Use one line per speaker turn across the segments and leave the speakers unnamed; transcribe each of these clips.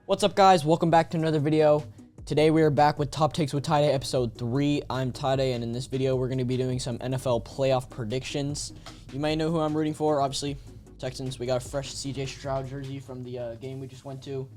What's up, guys? Welcome back to another video. Today we are back with Top Takes with Tayde, episode 3. I'm Tayde, and in this video we're going to be doing some NFL playoff predictions. You might know who I'm rooting for, obviously, Texans. We got a fresh CJ Stroud jersey from the game we just went to.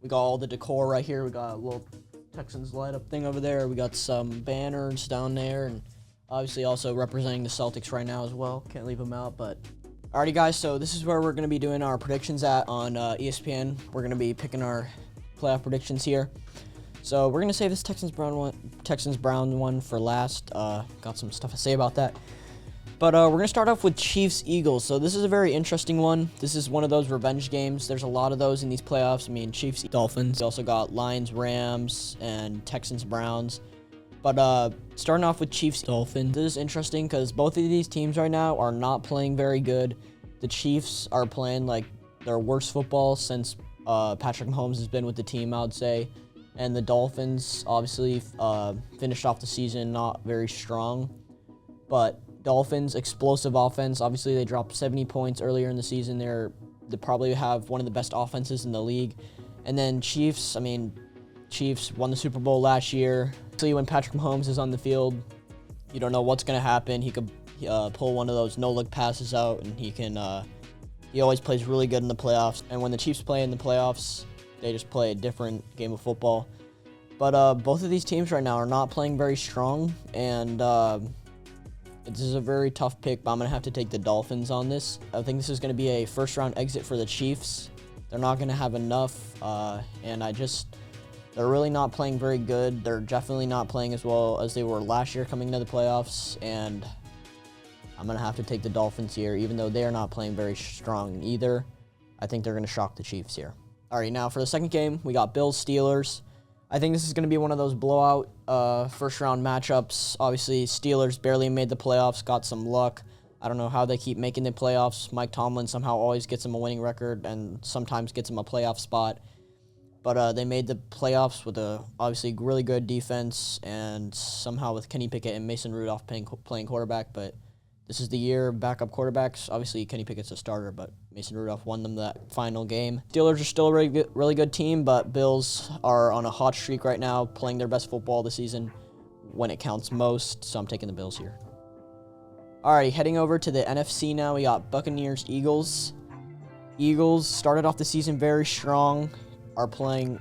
We got all the decor right here. We got a little Texans light-up thing over there. We got some banners down there, and obviously also representing the Celtics right now as well. Can't leave them out, but... Alrighty, guys, so this is where we're going to be doing our predictions at on ESPN. We're going to be picking our playoff predictions here. So we're going to save this Texans-Brown one for last. Got some stuff to say about that. But we're going to start off with Chiefs-Eagles. So this is a very interesting one. This is one of those revenge games. There's a lot of those in these playoffs. I mean, Chiefs-Dolphins. We also got Lions-Rams and Texans-Browns. But starting off with Chiefs-Dolphins, this is interesting because both of these teams right now are not playing very good. The Chiefs are playing like their worst football since Patrick Mahomes has been with the team, I would say. And the Dolphins obviously finished off the season not very strong. But Dolphins, explosive offense. Obviously, they dropped 70 points earlier in the season. They probably have one of the best offenses in the league. And then Chiefs, Chiefs won the Super Bowl last year. So when Patrick Mahomes is on the field, you don't know what's going to happen. He could pull one of those no-look passes out, and he always plays really good in the playoffs. And when the Chiefs play in the playoffs, they just play a different game of football. But both of these teams right now are not playing very strong, and this is a very tough pick, but I'm going to have to take the Dolphins on this. I think this is going to be a first-round exit for the Chiefs. They're not going to have enough, and they're really not playing very good. They're definitely not playing as well as they were last year coming into the playoffs, and I'm going to have to take the Dolphins here, even though they are not playing very strong either. I think they're going to shock the Chiefs here. All right, now for the second game, we got Bills-Steelers. I think this is going to be one of those blowout first-round matchups. Obviously, Steelers barely made the playoffs, got some luck. I don't know how they keep making the playoffs. Mike Tomlin somehow always gets them a winning record and sometimes gets them a playoff spot. But they made the playoffs with a obviously really good defense, and somehow with Kenny Pickett and Mason Rudolph playing quarterback. But this is the year of backup quarterbacks. Obviously, Kenny Pickett's a starter, but Mason Rudolph won them that final game. Steelers are still a really good team, but Bills are on a hot streak right now, playing their best football this season when it counts most. So I'm taking the Bills here. Alrighty, heading over to the NFC now. We got Buccaneers-Eagles. Eagles started off the season very strong. Are playing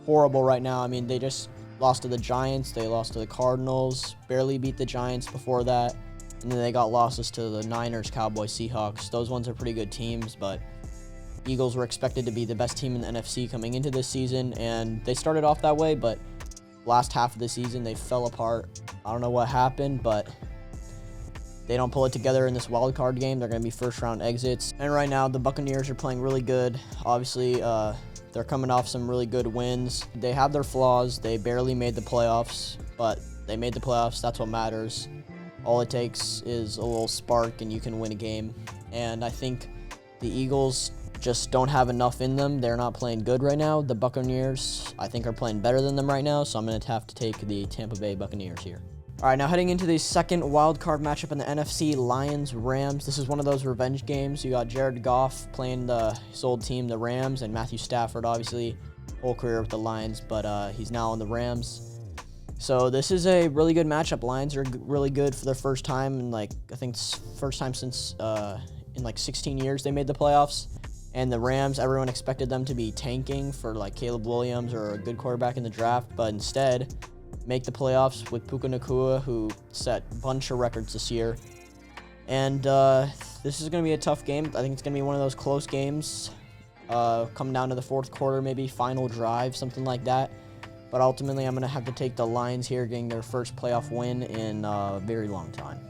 horrible right now. They just lost to the Giants. They lost to the Cardinals. Barely beat the Giants before that. And then they got losses to the Niners, Cowboys, Seahawks. Those ones are pretty good teams, but Eagles were expected to be the best team in the NFC coming into this season, and they started off that way, but last half of the season they fell apart. I don't know what happened, but they don't pull it together in this wild card game. They're going to be first-round exits. And right now, the Buccaneers are playing really good. Obviously, they're coming off some really good wins. They have their flaws. They barely made the playoffs, but they made the playoffs. That's what matters. All it takes is a little spark, and you can win a game. And I think the Eagles just don't have enough in them. They're not playing good right now. The Buccaneers, I think, are playing better than them right now, so I'm going to have to take the Tampa Bay Buccaneers here. All right, now heading into the second wild card matchup in the NFC, Lions-Rams. This is one of those revenge games. You got Jared Goff playing his old team, the Rams, and Matthew Stafford, obviously, whole career with the Lions, but he's now on the Rams. So this is a really good matchup. Lions are really good for their first time, and I think it's first time since in 16 years they made the playoffs. And the Rams, everyone expected them to be tanking for Caleb Williams or a good quarterback in the draft, but instead make the playoffs with Puka Nacua, who set a bunch of records this year. And this is going to be a tough game. I think it's going to be one of those close games, coming down to the fourth quarter, maybe final drive, something like that. But ultimately, I'm going to have to take the Lions here, getting their first playoff win in a very long time.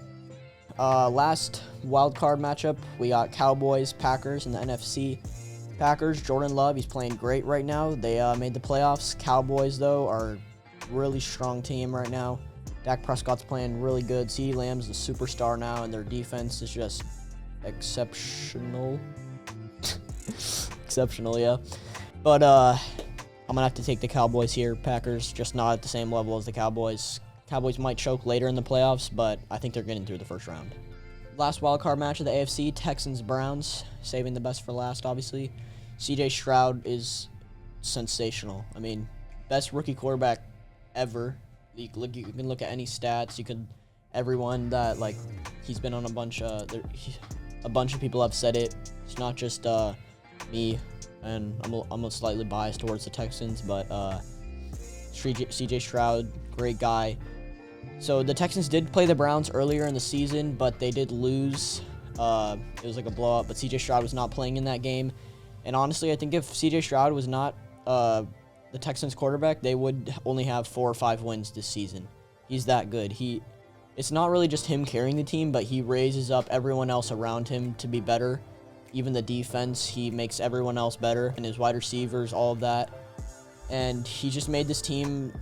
Last wild card matchup, we got Cowboys-Packers in the NFC. Packers, Jordan Love, he's playing great right now. They made the playoffs. Cowboys, though, are really strong team right now. Dak Prescott's playing really good. CeeDee Lamb's the superstar now, and their defense is just exceptional. Exceptional, yeah. But I'm going to have to take the Cowboys here. Packers just not at the same level as the Cowboys. Cowboys might choke later in the playoffs, but I think they're getting through the first round. Last wildcard match of the AFC, Texans-Browns. Saving the best for last, obviously. CJ Stroud is sensational. I mean, best rookie quarterback ever. You can look at any stats. Everyone that, like, he's been on a bunch of people have said it. It's not just me, and I'm slightly biased towards the Texans, but CJ Stroud, great guy. So the Texans did play the Browns earlier in the season, but they did lose. It was like a blowout, but CJ Stroud was not playing in that game. And honestly, I think if CJ Stroud was not the Texans quarterback, they would only have 4 or 5 wins this season. He's that good. It's not really just him carrying the team, but he raises up everyone else around him to be better. Even the defense, he makes everyone else better, and his wide receivers, all of that. And he just made this team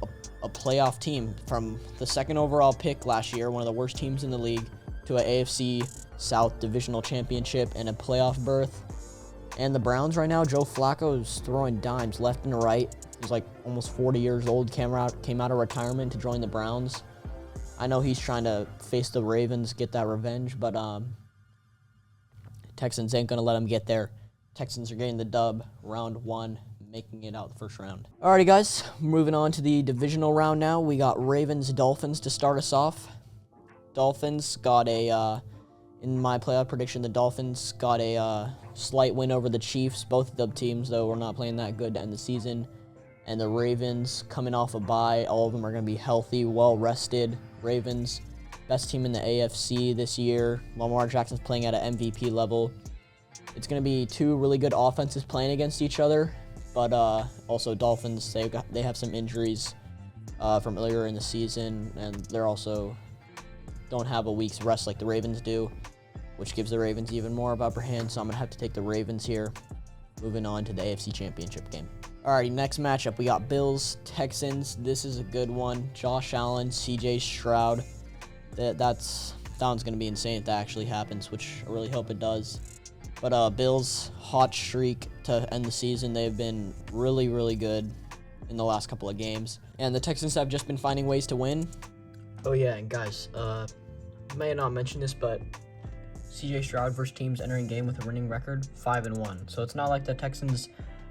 a playoff team, from the 2nd overall pick last year, one of the worst teams in the league, to an AFC South Divisional Championship and a playoff berth. And the Browns right now, Joe Flacco is throwing dimes left and right. He's like almost 40 years old, came out of retirement to join the Browns. I know he's trying to face the Ravens, get that revenge, but Texans ain't going to let him get there. Texans are getting the dub, round 1, making it out the first round. Alrighty, guys, moving on to the divisional round now. We got Ravens-Dolphins to start us off. Dolphins got in my playoff prediction, the Dolphins got a slight win over the Chiefs. Both of the teams, though, were not playing that good to end the season. And the Ravens, coming off a bye, all of them are going to be healthy, well-rested. Ravens, best team in the AFC this year. Lamar Jackson's playing at an MVP level. It's going to be 2 really good offenses playing against each other. But also Dolphins, they have some injuries from earlier in the season, and they're also don't have a week's rest like the Ravens do, which gives the Ravens even more of upper hand. So I'm going to have to take the Ravens here. Moving on to the AFC Championship game. Alrighty, next matchup, we got Bills-Texans. This is a good one. Josh Allen, CJ Stroud. That one's going to be insane if that actually happens, which I really hope it does. But Bills, hot streak to end the season. They've been really, really good in the last couple of games. And the Texans have just been finding ways to win. Oh yeah, and guys, I may have not mentioned this, but CJ Stroud versus teams entering game with a winning record, 5-1. So it's not like the Texans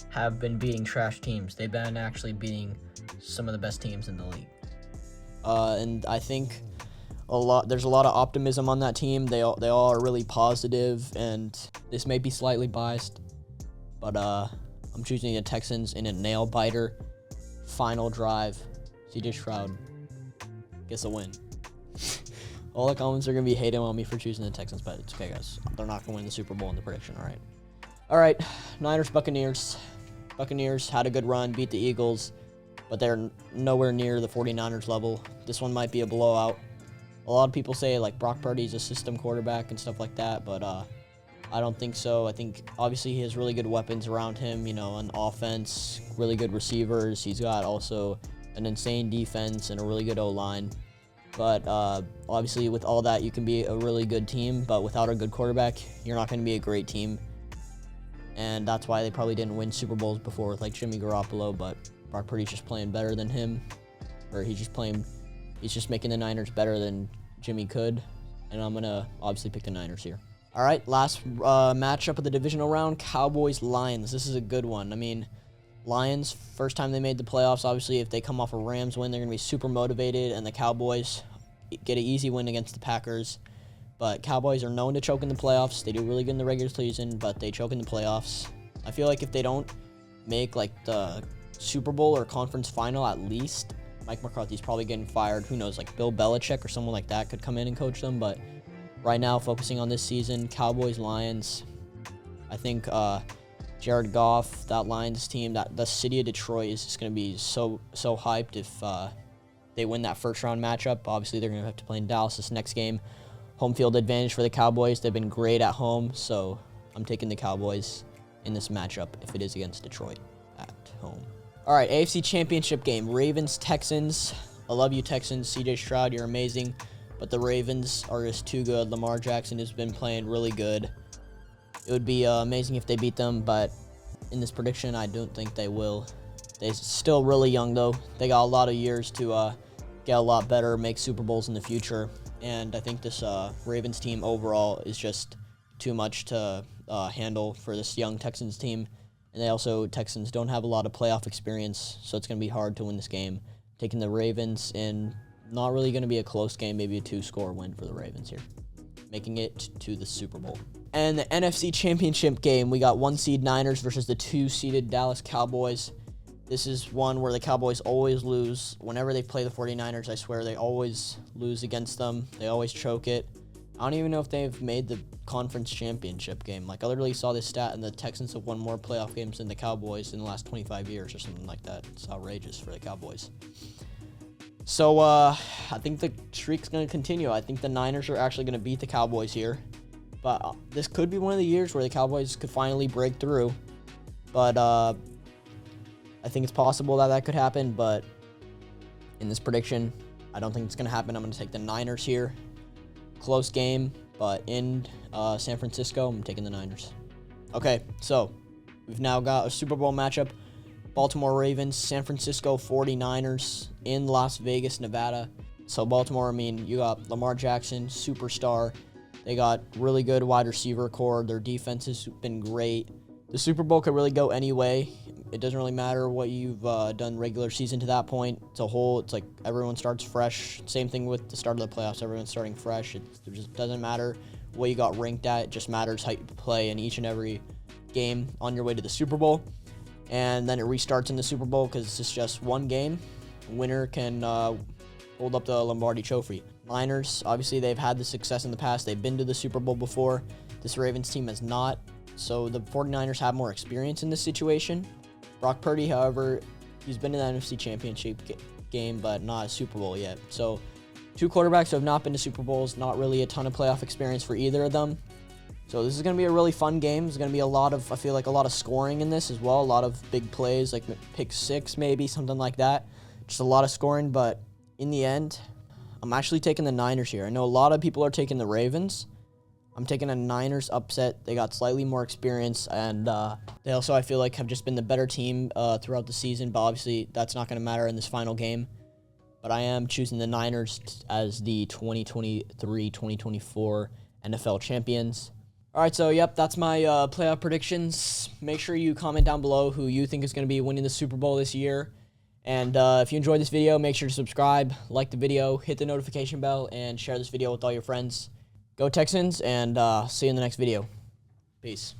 have been beating trash teams. They've been actually beating some of the best teams in the league. And I think there's a lot of optimism on that team. They all are really positive, and this may be slightly biased, but I'm choosing the Texans in a nail-biter. Final drive, CJ Stroud gets a win. All the comments are going to be hating on me for choosing the Texans, but it's okay, guys. They're not going to win the Super Bowl in the prediction, all right? Niners-Buccaneers. Buccaneers had a good run, beat the Eagles, but they're nowhere near the 49ers level. This one might be a blowout. A lot of people say, like, Brock Purdy's a system quarterback and stuff like that, but I don't think so. I think, obviously, he has really good weapons around him, on offense, really good receivers. He's got also an insane defense and a really good O-line. But obviously, with all that, you can be a really good team, but without a good quarterback, you're not going to be a great team. And that's why they probably didn't win Super Bowls before with, like, Jimmy Garoppolo, but Brock Purdy's just playing better than him. Or he's just making the Niners better than Jimmy could. And I'm going to obviously pick the Niners here. All right, last matchup of the divisional round, Cowboys-Lions. This is a good one. I mean, Lions, first time they made the playoffs. Obviously, if they come off a Rams win, they're going to be super motivated. And the Cowboys get an easy win against the Packers. But Cowboys are known to choke in the playoffs. They do really good in the regular season, but they choke in the playoffs. I feel like if they don't make, like, the Super Bowl or conference final at least, Mike McCarthy's probably getting fired. Who knows, like Bill Belichick or someone like that could come in and coach them. But right now, focusing on this season, Cowboys-Lions. I think Jared Goff, that Lions team, that the city of Detroit is just going to be so hyped if they win that first-round matchup. Obviously, they're going to have to play in Dallas this next game. Home field advantage for the Cowboys. They've been great at home, so I'm taking the Cowboys in this matchup if it is against Detroit at home. All right, AFC Championship game, Ravens-Texans. I love you, Texans. CJ Stroud, you're amazing, but the Ravens are just too good. Lamar Jackson has been playing really good. It would be amazing if they beat them, but in this prediction, I don't think they will. They're still really young, though. They got a lot of years to get a lot better, make Super Bowls in the future. And I think this Ravens team overall is just too much to handle for this young Texans team. And Texans don't have a lot of playoff experience, so it's going to be hard to win this game. Taking the Ravens, and not really going to be a close game, maybe a 2-score win for the Ravens here, making it to the Super Bowl. And the NFC Championship game, we got 1 seed Niners versus the 2-seeded Dallas Cowboys. This is one where the Cowboys always lose. Whenever they play the 49ers, I swear they always lose against them. They always choke it. I don't even know if they've made the conference championship game. Like, I literally saw this stat, and the Texans have won more playoff games than the Cowboys in the last 25 years or something like that. It's outrageous for the Cowboys. So, I think the streak's going to continue. I think the Niners are actually going to beat the Cowboys here. But this could be one of the years where the Cowboys could finally break through. But I think it's possible that could happen. But in this prediction, I don't think it's going to happen. I'm going to take the Niners here. Close game, but in San Francisco, I'm taking the Niners. Okay, so we've now got a Super Bowl matchup. Baltimore Ravens, San Francisco 49ers in Las Vegas, Nevada. So Baltimore, I mean, you got Lamar Jackson, superstar. They got really good wide receiver core. Their defense has been great. The Super Bowl could really go any way. It doesn't really matter what you've done regular season to that point. It's a whole, it's like everyone starts fresh. Same thing with the start of the playoffs. Everyone's starting fresh. It just doesn't matter what you got ranked at. It just matters how you play in each and every game on your way to the Super Bowl. And then it restarts in the Super Bowl because it's just one game. Winner can hold up the Lombardi Trophy. Niners, obviously, they've had the success in the past. They've been to the Super Bowl before. This Ravens team has not. So the 49ers have more experience in this situation. Brock Purdy, however, he's been in the NFC Championship game, but not a Super Bowl yet. So 2 quarterbacks who have not been to Super Bowls, not really a ton of playoff experience for either of them. So this is going to be a really fun game. There's going to be I feel like a lot of scoring in this as well. A lot of big plays, like pick 6 maybe, something like that. Just a lot of scoring, but in the end, I'm actually taking the Niners here. I know a lot of people are taking the Ravens. I'm taking a Niners upset. They got slightly more experience, and they also, I feel like, have just been the better team throughout the season, but obviously that's not going to matter in this final game. But I am choosing the Niners as the 2023-2024 NFL champions. All right, so, yep, that's my playoff predictions. Make sure you comment down below who you think is going to be winning the Super Bowl this year. And if you enjoyed this video, make sure to subscribe, like the video, hit the notification bell, and share this video with all your friends. Go Texans, and see you in the next video. Peace.